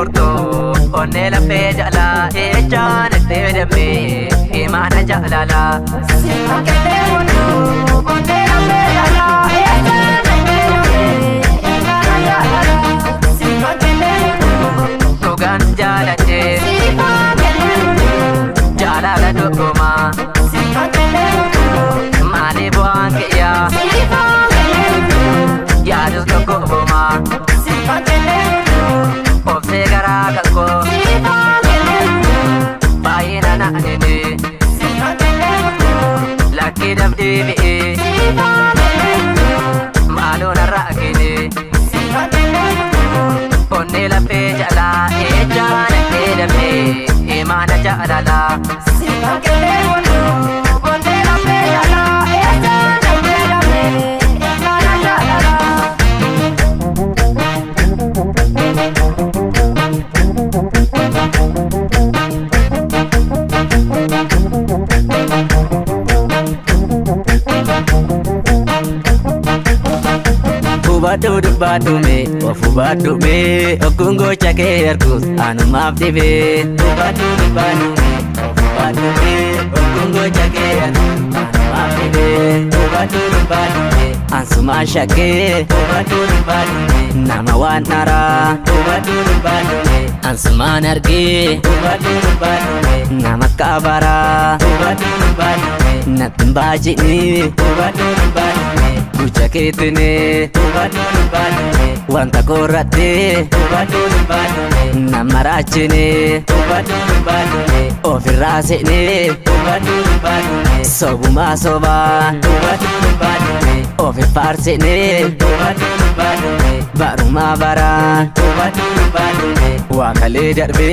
murto onne la fe jala e chan te demme imana jalala simakete murto onne la fe jala e chan te demme imana jalala simakete murto kogan jalate simakete murto jalala dogoma simakete murto male buanke ya simakete murto ya dus dogoma simakete Obse gara kalko Baina na nene Laki dabdi bi'i Malu na rakini Onne la fe jala e jana e dame Imana jalala Simakele wano Onne la fe jala e jana e dame Imana jalala Badu me, ofu badu me, okungo chake erkus, anu maaf dibe. Badu me, ofu badu me, okungo chake erkus, anu maaf dibe. Badu me, ansuma shake. Badu me, nama wan nara. Badu me, ansuma nargi. Badu me, nama kabara. Badu me, natumbaji ni. Badu me. Kucakitune wanta korate namarachine ofirasene sobuma soba ofifarsene baruma bara wakale darbe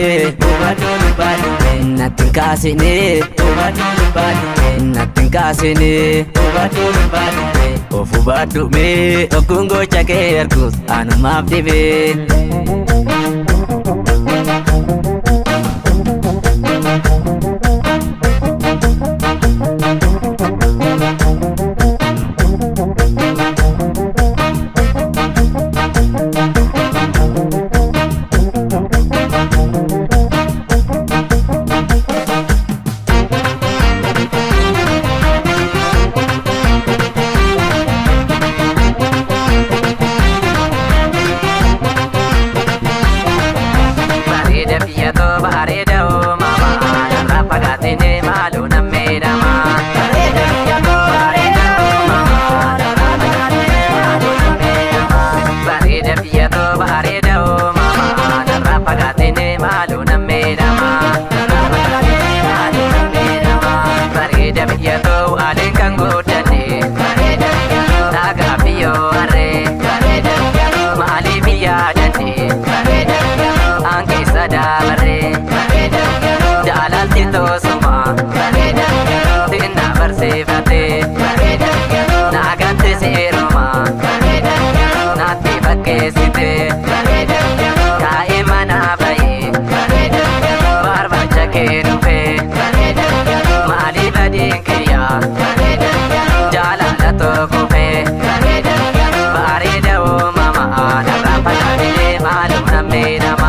natinkasine natinkasine Ofu badu me, okungo chake erkus, anu maaf dibe. Jalala to kupe, barida o mama, narapa jane malum na mera.